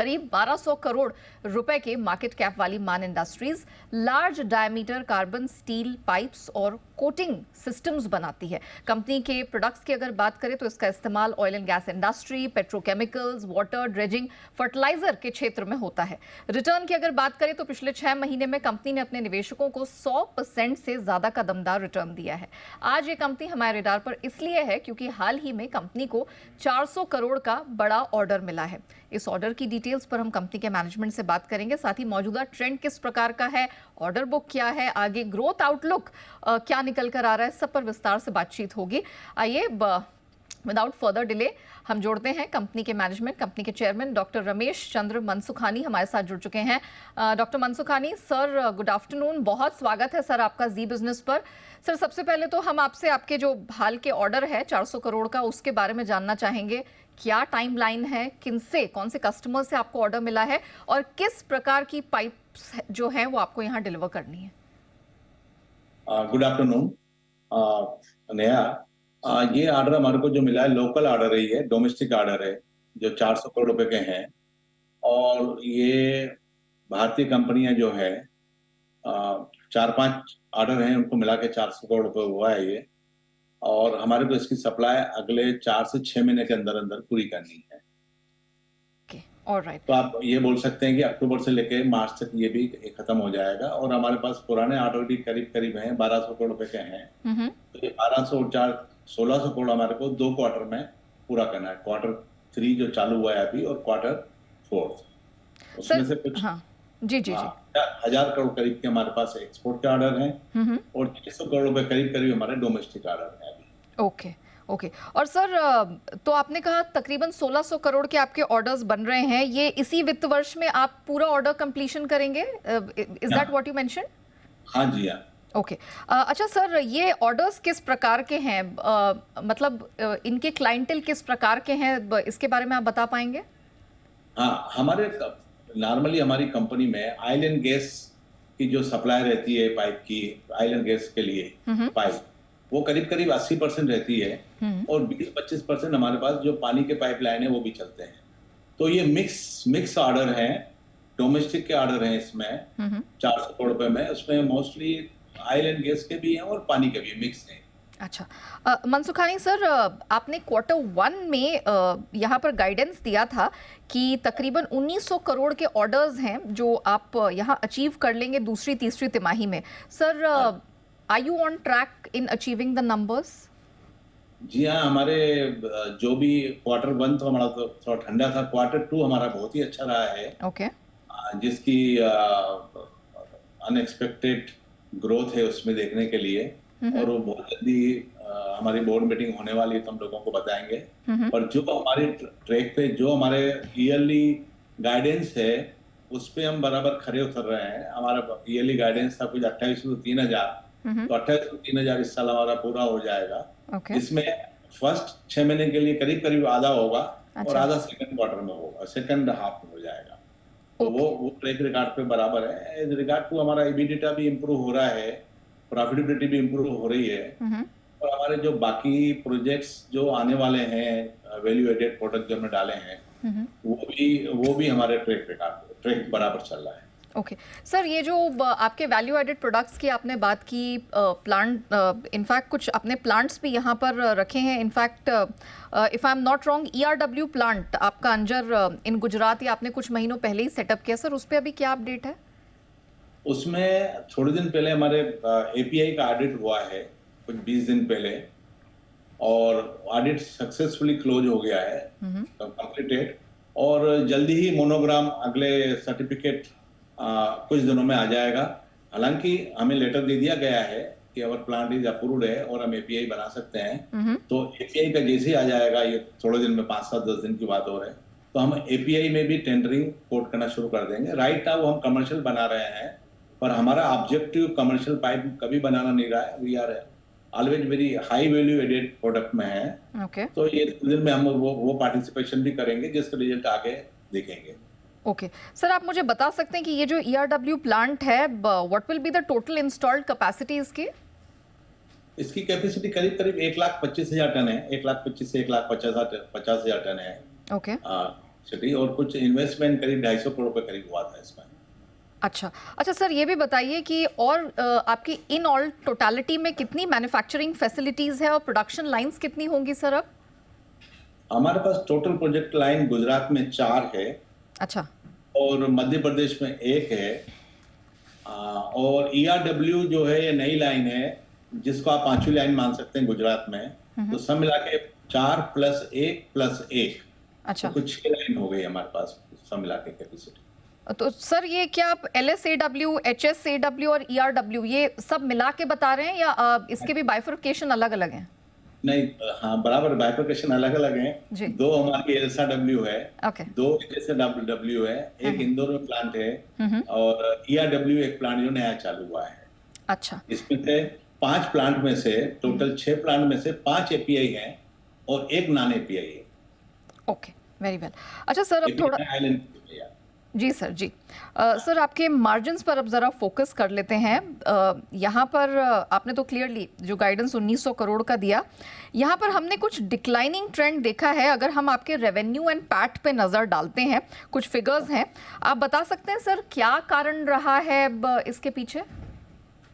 करीब 1200 करोड़ रुपए के मार्केट कैप वाली मान industries large diameter carbon steel pipes और कोटिंग सिस्टम्स बनाती है। कंपनी के प्रोडक्ट्स की अगर बात करें तो इसका इस्तेमाल oil and gas industry, petrochemicals, water, dredging, fertiliser के क्षेत्र में होता है। रिटर्न की अगर बात करें तो पिछले 6 महीने में कंपनी ने अपने निवेशकों को 100% से ज्यादा का दमदार रिटर्न दिया है। आज ये कंपनी हमारे रडार पर इसलिए है क्योंकि हाल ही में कंपनी को 400 करोड़ का बड़ा ऑर्डर मिला है। इस ऑर्डर की डिटेल्स पर हम कंपनी के मैनेजमेंट से बात करेंगे, साथ ही मौजूदा ट्रेंड किस प्रकार का है, ऑर्डर बुक क्या है, आगे ग्रोथ आउटलुक क्या निकल कर आ रहा है, सब पर विस्तार से बातचीत होगी। आइए विदाउट फर्दर डिले हम जोड़ते हैं कंपनी के मैनेजमेंट। कंपनी के चेयरमैन डॉक्टर रमेश चंद्र मनसुखानी हमारे साथ जुड़ चुके हैं। Doctor Mansukhani sir, good afternoon, बहुत स्वागत है सर आपका जी बिजनेस पर। सर, सबसे पहले तो हम आपसे आपके जो हाल के ऑर्डर है 400 करोड़ का, उसके बारे में जानना चाहेंगे। क्या टाइमलाइन है, किनसे, कौन से कस्टमर से आपको ऑर्डर मिला है और किस प्रकार की पाइप्स जो है वो आपको यहाँ डिलीवर करनी है? Good afternoon Neha. ये ऑर्डर हमारे को जो मिला है लोकल ऑर्डर है, ये डोमेस्टिक ऑर्डर है जो 400 करोड़ रुपए के हैं। और ये भारतीय कंपनियां जो है 4-5 ऑर्डर हैं, उनको मिला के 400 करोड़ रुपए हुआ है ये। और हमारे को इसकी सप्लाई अगले 4 से 6 महीने के अंदर अंदर पूरी करनी है। Alright. तो आप ये बोल सकते हैं कि अक्टूबर से लेके मार्च तक ये भी खत्म हो जाएगा। और हमारे पास पुराने ऑर्डर भी करीब करीब हैं, 1200 करोड़ रुपए के हैं। तो ये 1200 और 4 1600 करोड़ हमारे को 2 क्वार्टर में पूरा करना है। क्वार्टर 3 जो चालू हुआ है अभी और क्वार्टर 4, उसमें से कुछ जी 1000 करोड़ करीब के हमारे पास एक्सपोर्ट के ऑर्डर हैं और 600 करोड़ रुपए करीब करीब हमारे डोमेस्टिक ऑर्डर हैं अभी। ओके। और सर, तो आपने कहा तकरीबन 1600 करोड़ के आपके ऑर्डर्स बन रहे हैं। ये इसी वित्त वर्ष में आप पूरा ऑर्डर कंप्लीशन करेंगे? Is that what you mention? हाँ जी, हाँ। ओके। अच्छा सर, ये ऑर्डर्स किस प्रकार के हैं, मतलब इनके क्लाइंटेल किस प्रकार के हैं, इसके बारे में आप बता पाएंगे? हाँ, हमारे नॉर्मली हमारी कंपनी में ऑयल एंड गैस की जो सप्लाई रहती है पाइप की, ऑयल एंड गैस के लिए पाइप, वो करीब करीब 80% रहती है और 20-25% हमारे पास जो पानी के पाइपलाइन है वो भी चलते हैं। तो ये मिक्स ऑर्डर हैं, डोमेस्टिक के ऑर्डर हैं इसमें 400 करोड़ रुपए में। उसमें मोस्टली ऑयल एंड गैस के भी हैं और पानी के भी मिक्स हैं। अच्छा, मनसुखानी सर, आपने Q1 में यहाँ पर गाइडेंस दिया था कि तकरीबन 1900 करोड़ के ऑर्डर्स हैं जो आप यहाँ अचीव कर लेंगे दूसरी तीसरी तिमाही में। Sir, are you on track in achieving the numbers? जी हाँ, हमारे जो भी क्वार्टर 1 तो हमारा तो थोड़ा ठंडा था, क्वार्टर 2 हमारा बहुत ही अच्छा रहा है। ओके। जिसकी अनएक्सपेक्टेड ग्रोथ है उसमें देखने के लिए। और वो बहुत जल्दी हमारी बोर्ड मीटिंग होने वाली है तो हम लोगों को बताएंगे। और जो हमारे ट्रैक पे जो हमारे ईयरली गाइडेंस है उस पे हम बराबर खरे उतर रहे हैं। हमारा ईयरली गाइडेंस था कुछ 28 से 3000, तो 28 से 3000 इस साल हमारा पूरा हो जाएगा। इसमें फर्स्ट 6 महीने के लिए करीब करीब आधा होगा और आधा सेकंड क्वार्टर में होगा, सेकंड हाफ में हो जाएगा। तो वो ट्रैक रिकॉर्ड पे बराबर है। एज रिगार्ड टू हमारा एबिडिटा भी इम्प्रूव हो रहा है, प्रॉफिटेबिलिटी भी इम्प्रूव हो रही है। और हमारे जो बाकी प्रोजेक्ट्स जो आने वाले हैं, वैल्यू एडेड प्रोडक्ट जो हमने डाले हैं, वो भी हमारे ट्रैक बराबर चल रहा है। ओके सर, ये जो आपके वैल्यू एडेड प्रोडक्ट्स की आपने बात की, प्लांट, इनफैक्ट कुछ अपने प्लांट्स भी यहाँ पर रखे हैं। In fact if I am not wrong, ERW plant आपका अंजर इन गुजरात या आपने कुछ महीनों पहले ही सेटअप किया। सर, उस पर अभी क्या अपडेट है? उसमें थोड़े दिन पहले हमारे API का ऑडिट हुआ है, कुछ 20 दिन पहले, और ऑडिट सक्सेसफुली क्लोज हो गया है, कंप्लीटेड। और जल्दी ही मोनोग्राम अगले सर्टिफिकेट कुछ दिनों में आ जाएगा। हालांकि हमें लेटर दे दिया गया है कि अवर प्लांट इज अप्रूव्ड है और हम API बना सकते हैं। तो API का जैसे ही आ जाएगा, ये थोड़े दिन में 5-7-10 दिन की बात हो रही है, तो हम API में भी टेंडरिंग कोट करना शुरू कर देंगे। राइट नाउ हम कमर्शियल बना रहे हैं, पर हमारा ऑब्जेक्टिव कमर्शियल पाइप कभी बनाना नहीं रहा है। We are always very high value added product में है। तो ये दिन में हम वो पार्टिसिपेशन भी करेंगे जिसका रिजल्ट आगे देखेंगे। ओके सर, आप मुझे बता सकते हैं कि ये जो ERW प्लांट है, what will be the total installed capacity इसकी? इसकी कैपेसिटी करीब करीब 1,25,000 टन है। 1,25,000 से 1,50,000 टन है। ओके। कैपेसिटी, और कुछ इन्वेस्टमेंट करीब 250 करोड़ रुपए करीब हुआ था इसमें। अच्छा अच्छा सर, ये भी बताइए कि और आपकी इन ऑल टोटालिटी में कितनी मैन्युफैक्चरिंग फैसिलिटीज है और प्रोडक्शन लाइंस कितनी होंगी सर अब? हमारे पास टोटल प्रोजेक्ट लाइन गुजरात में 4 है अच्छा। और मध्य प्रदेश में 1 है। और ERW जो है ये नई लाइन है, जिसको आप 5वीं लाइन मान सकते हैं गुजरात में। तो सब मिला के 4 + 1 + 1, अच्छा। तो कुछ 6 लाइन हो गई हमारे पास सब मिला के कैपेसिटी। तो सर ये क्या आप LSAW, HSAW और ERW ये सब मिला के बता रहे हैं या इसके भी बाइफरकेशन अलग अलग हैं? नहीं, हाँ बराबर, बाइफरकेशन अलग अलग हैं। जी। 2 हमारी LSAW है, ओके। 2 HSAW है, एक इंदौर में प्लांट है हम्म। और ERW एक प्लांट जो नया चालू हुआ है। अच्छा। इसमें से 5 प्लांट में से टोटल 6 प्लांट में से 5 API हैं और एक नॉन API है। Okay, very well. अच्छा सर, अब थोड़ा जी सर जी। सर आपके मार्जिन्स पर अब ज़रा फोकस कर लेते हैं। यहाँ पर आपने तो क्लियरली जो गाइडेंस 1900 करोड़ का दिया, यहाँ पर हमने कुछ डिक्लाइनिंग ट्रेंड देखा है। अगर हम आपके रेवेन्यू एंड पैट पे नज़र डालते हैं, कुछ फिगर्स हैं, आप बता सकते हैं सर क्या कारण रहा है इसके पीछे?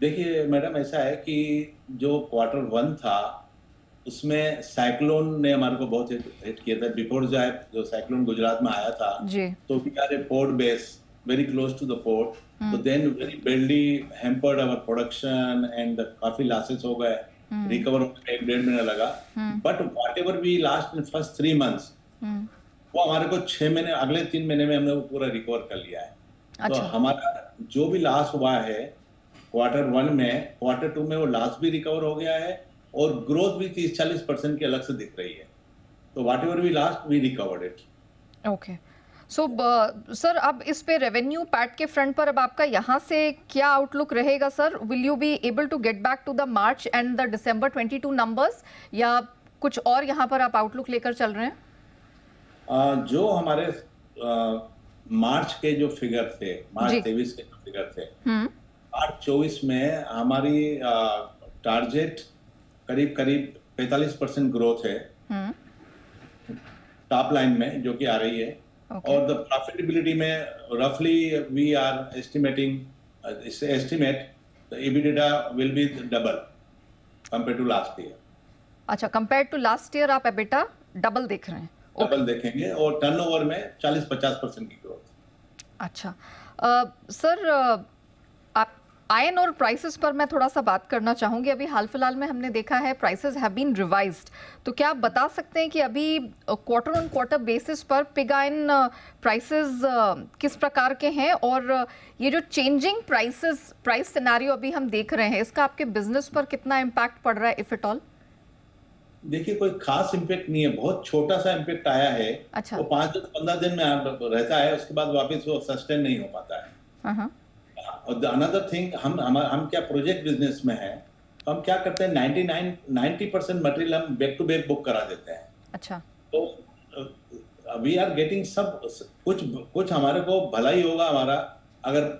देखिए मैडम, ऐसा है कि जो Q1 था उसमें साइक्लोन ने हमारे को बहुत हिट किया था। बिफोर जो साइक्लोन गुजरात में आया था, जी। तो we are a port base very close to the port, तो then very badly hampered our production and काफी लॉसेस हो गए। रिकवर होने में 1-1.5 महीना लगा, but whatever we last in first 3 months, वो हमारे को 6 महीने, अगले 3 महीने में हमने वो पूरा रिकवर कर लिया है। अच्छा। तो हमारा जो भी लॉस हुआ है Q1 में, Q2 में वो लॉस भी रिकवर हो गया है और ग्रोथ भी 30-40% की अलग से दिख रही है। तो whatever we lost we recovered it. Okay. So sir, अब इस पे रेवेन्यू पैट के फ्रंट पर अब आपका यहाँ से क्या आउटलुक रहेगा sir? Will you be able to get back to the March end the December 22 numbers, या कुछ और यहाँ पर आप आउटलुक लेकर चल रहे हैं? जो हमारे मार्च के जो फिगर थे, मार्च 23 के जो फिगर थे, मार्च 24 में हमारी टारगेट करीब करीब 45% ग्रोथ है टॉप लाइन में, जो कि आ रही है। और द प्रॉफिटेबिलिटी में रफली we are estimating the EBITDA will be double compare to last year. अच्छा, कंपेयर टू लास्ट ईयर आप EBITDA डबल देख रहे हैं? डबल देखेंगे और टर्नओवर में 40-50% की ग्रोथ। अच्छा सर, आप आयरन और प्राइसेस पर मैं थोड़ा सा बात करना चाहूँगी। अभी हाल फिलहाल में हमने देखा है प्राइसेस हैव बीन रिवाइज्ड, तो क्या आप बता सकते हैं कि अभी क्वार्टर ऑन क्वार्टर बेसिस पर पिग आयरन प्राइसेस किस प्रकार के हैं, और ये जो चेंजिंग प्राइस सिनेरियो अभी हम देख रहे हैं, इसका आपके बिजनेस पर कितना इम्पैक्ट पड़ रहा है, इफ एट ऑल? देखिए, कोई खास इम्पैक्ट नहीं है, बहुत छोटा सा इम्पैक्ट आया है। अच्छा। वो 5 से 15 दिन में रहता है, उसके बाद वापस वो सस्टेन नहीं हो पाता है। और अनदर थिंग, हम क्या प्रोजेक्ट बिजनेस में है, तो हम क्या करते हैं, 90% मटेरियल हम बैक टू बैक बुक करा देते हैं। अच्छा। तो वी आर गेटिंग सब कुछ हमारे को भला ही होगा हमारा, अगर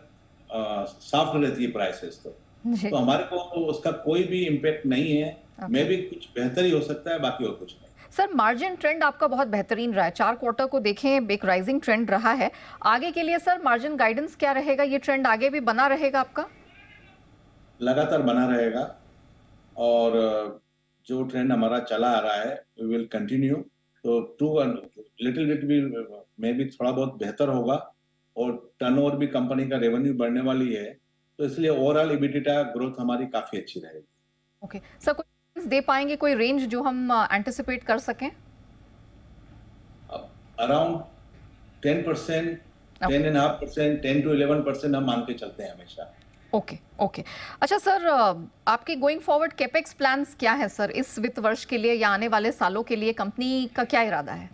सॉफ्ट रहती है प्राइसेस, तो हमारे को उसका कोई भी इम्पैक्ट नहीं है। मे भी कुछ बेहतर ही हो सकता है, बाकी और कुछ नहीं। सर, मार्जिन ट्रेंड आपका बहुत बेहतरीन रहा है, 4 क्वार्टर को देखें एक राइजिंग ट्रेंड रहा है। आगे के लिए सर मार्जिन गाइडेंस क्या रहेगा? ये ट्रेंड आगे भी बना रहेगा आपका? लगातार बना रहेगा, और जो ट्रेंड हमारा चला आ रहा है वी विल कंटिन्यू। तो लिटिल बिट भी मे भी थोड़ा बहुत बेहतर होगा, और टर्नओवर भी कंपनी का रेवेन्यू बढ़ने वाली है, तो इसलिए ओवरऑल EBITDA ग्रोथ हमारी काफी अच्छी रहेगी। ओके सर, कोई दे पाएंगे, कोई रेंज जो हम एंटिसिपेट कर सकें? अराउंड 10%, 10.5%, 10 to 11% हम मान के चलते हैं हमेशा। Okay okay. अच्छा सर, आपके गोइंग फॉरवर्ड कैपेक्स प्लान्स क्या है सर, इस वित्त वर्ष के लिए या आने वाले सालों के लिए कंपनी का क्या इरादा है?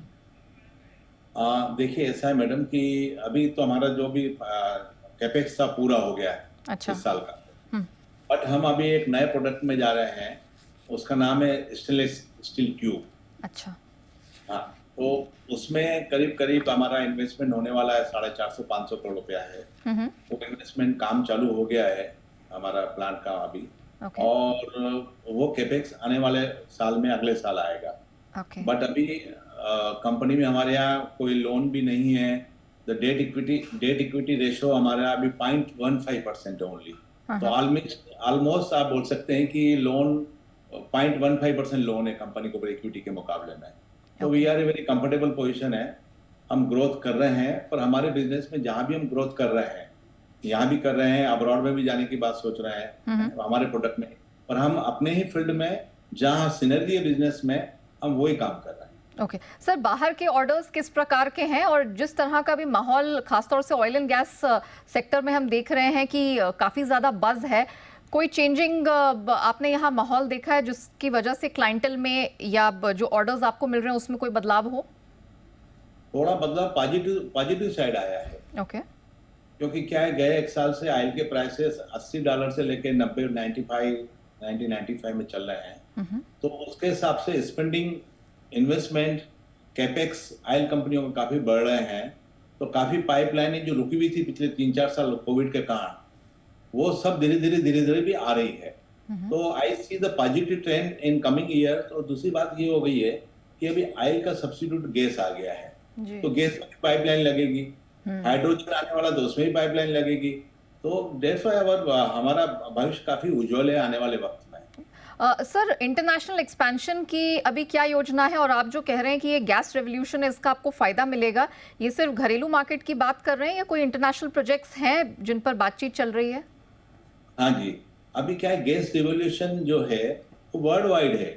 देखिए, ऐसा है मैडम कि अभी तो हमारा जो भी कैपेक्स था पूरा हो गया है। अच्छा। इस साल का, बट हम अभी एक नए प्रोडक्ट में जा रहे हैं, उसका नाम है स्टेनलेस स्टील ट्यूब। अच्छा। हाँ, तो उसमें करीब करीब हमारा इन्वेस्टमेंट होने वाला है 450-500 करोड़ रुपया है। वो इन्वेस्टमेंट काम चालू हो गया है हमारा प्लांट का अभी। और वो कैपेक्स आने वाले साल में, अगले साल आएगा। बट अभी कंपनी में हमारे यहाँ कोई लोन भी नहीं है। द डेट इक्विटी रेशो हमारा अभी 0.15% ओनली। तो ऑलमोस्ट आप बोल सकते हैं कि लोन 0.15% लोन है कंपनी को इक्विटी के मुकाबले में। तो we are a very comfortable position है। हम ग्रोथ कर रहे हैं, पर हमारे बिजनेस में जहां भी हम ग्रोथ कर रहे हैं, यहाँ भी कर रहे हैं, अब्रॉड में भी जाने की बात सोच रहे हैं हमारे प्रोडक्ट में, पर हम अपने ही फील्ड में जहां सिनर्जी है बिजनेस में, हम वही काम कर रहे हैं। ओके सर, बाहर के ऑर्डर्स किस प्रकार के हैं और जिस तरह का भी माहौल खासतौर से ऑयल एंड गैस सेक्टर में हम देख रहे हैं कि काफ़ी ज़्यादा बज़ है, कोई चेंजिंग आपने यहाँ माहौल देखा है जिसकी वजह से क्लाइंटल में या जो ऑर्डर्स आपको मिल रहे हैं उसमें कोई बदलाव हो? थोड़ा बदलाव पॉजिटिव साइड आया है। ओके। क्योंकि क्या है, गए एक साल से ऑयल के प्राइसेस $80 से लेके 90, 95 में चल रहे हैं। तो उसके हिसाब से स्पेंडिंग, इन्वेस्टमेंट, कैपेक्स ऑयल कंपनियों में काफी बढ़ रहे हैं। तो काफी पाइपलाइनें जो रुकी हुई थी पिछले 3-4 साल कोविड के कारण, वो सब धीरे धीरे भी आ रही है। तो I see the positive trend in coming year. तो दूसरी बात ये हो गई है कि अभी ऑयल का सब्स्टिट्यूट गैस आ गया है, तो गैस में पाइपलाइन लगेगी, हाइड्रोजन आने वाला तो उसमें भी पाइपलाइन लगेगी। तो दैट्स व्हाई हमारा भविष्य काफी उज्जवल है आने वाले वक्त में। सर, इंटरनेशनल एक्सपेंशन की अभी क्या योजना है? और आप जो कह रहे हैं कि ये गैस रेवोल्यूशन है, इसका आपको फायदा मिलेगा, ये सिर्फ घरेलू मार्केट की बात कर रहे हैं या कोई इंटरनेशनल प्रोजेक्ट्स हैं जिन पर बातचीत चल रही है? हाँ जी, अभी क्या है, गैस रिवोल्यूशन जो है वो वर्ल्ड वाइड है,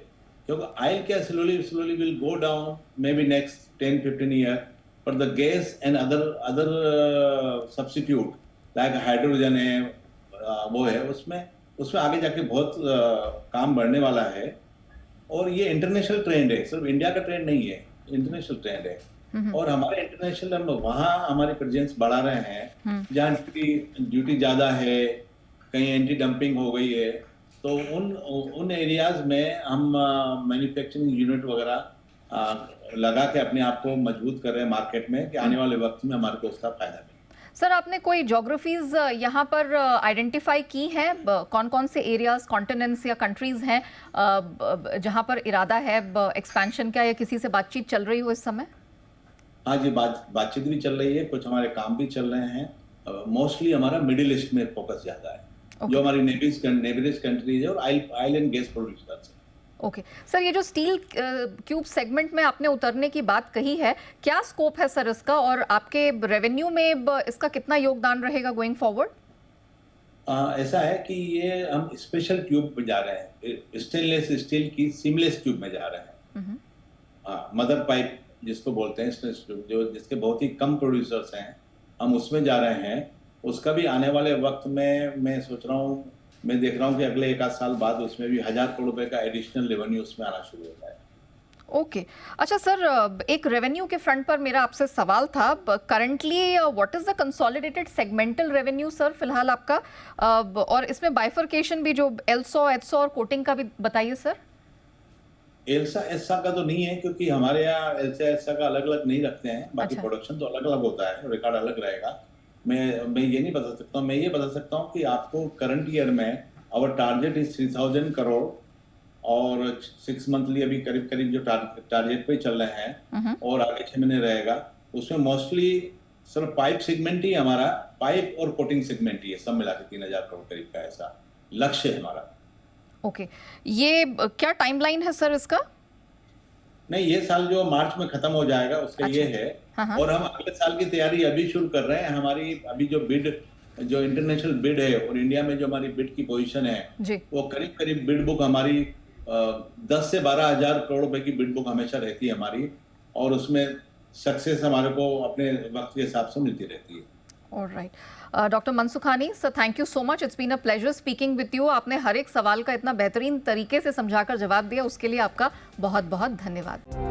क्योंकि ऑयल क्या slowly will go down maybe next 10-15 year, पर the gas and other substitute like hydrogen है, वो है, उसमें आगे जाके बहुत काम बढ़ने वाला है। और ये इंटरनेशनल ट्रेंड है, सिर्फ इंडिया का ट्रेंड नहीं है, इंटरनेशनल ट्रेंड है। और हमारे इंटरनेशनल हम वहाँ हमारी प्रेजेंस बढ़ा रहे हैं जहाँ ड्यूटी ज्यादा है, कहीं एंटी डंपिंग हो गई है, तो उन एरियाज में हम मैन्युफैक्चरिंग यूनिट वगैरह लगा के अपने आप को मजबूत कर रहे हैं मार्केट में, कि आने वाले वक्त में हमारे को उसका फायदा मिले। सर, आपने कोई ज्योग्राफीज यहाँ पर आइडेंटिफाई की हैं? कौन कौन से एरियाज, कॉन्टिनेंट्स या कंट्रीज हैं जहाँ पर इरादा है एक्सपेंशन का, या किसी से बातचीत चल रही हो इस समय? हाँ जी, बातचीत भी चल रही है, कुछ हमारे काम भी चल रहे हैं। मोस्टली हमारा मिडिल ईस्ट में फोकस ज्यादा है, जो हमारी नेबरिंग कंट्रीज है और ऑयल एंड गैस प्रोड्यूसर्स है। ओके सर, ये जो स्टील क्यूब सेगमेंट में आपने उतरने की बात कही है, क्या स्कोप है सर इसका, और आपके रेवेन्यू में इसका कितना योगदान रहेगा गोइंग फॉरवर्ड? ऐसा है कि ये हम स्पेशल ट्यूब में जा रहे हैं, स्टेनलेस स्टील की सीमलेस ट्यूब में जा रहे हैं। मदर पाइप जिसको बोलते हैं, स्टेनलेस ट्यूब, जो जिसके बहुत ही कम प्रोड्यूसर्स हैं, हम उसमें जा रहे हैं। उसका भी आने वाले वक्त में मैं सोच रहा हूँ, मैं देख रहा हूँ कि अगले 1 आध साल बाद उसमें भी 1000 करोड़ रुपए का एडिशनल रेवेन्यू उसमें आना शुरू हो जाएगा। ओके अच्छा सर, एक रेवेन्यू के फ्रंट पर मेरा आपसे सवाल था, currently what is the consolidated segmental revenue sir फिलहाल आपका, और इसमें बाइफर्केशन भी जो एल्सो, एचसो और कोटिंग का भी बताइए सर। एल्सा का तो नहीं है, क्योंकि हमारे यहाँ एल्सा का अलग अलग नहीं रखते हैं, बाकी प्रोडक्शन तो अलग अलग होता है, रिकॉर्ड अलग रहेगा। मैं ये नहीं बता सकता हूँ। मैं ये बता सकता हूँ कि आपको करंट ईयर में आवर टारगेट इज 3000 करोड़, और 6 मंथली अभी करीब जो टारगेट पे चल रहे हैं, और आगे 6 महीने रहेगा। उसमें मोस्टली सिर्फ पाइप सेगमेंट ही हमारा, पाइप और कोटिंग सेगमेंट ही है, सब मिला के 3000 करोड़ करीब का ऐसा लक्ष्य है हमारा। ओके, ये क्या टाइमलाइन है सर इसका? नहीं, ये साल जो मार्च में खत्म हो जाएगा उसका ये है। और हम अगले साल की तैयारी अभी शुरू कर रहे हैं। हमारी अभी जो इंटरनेशनल बिड है, और इंडिया में जो हमारी बिड की पोजीशन है, वो करीब बिड बुक हमारी 10 से 12 हजार करोड़ रुपए की बिड बुक हमेशा रहती है हमारी, और उसमें सक्सेस हमारे को अपने वक्त के हिसाब से मिलती रहती है। Alright, doctor Mansukhani sir, thank you so much, it's been a pleasure speaking with you. आपने हर एक सवाल का इतना बेहतरीन तरीके से समझाकर जवाब दिया, उसके लिए आपका बहुत बहुत धन्यवाद।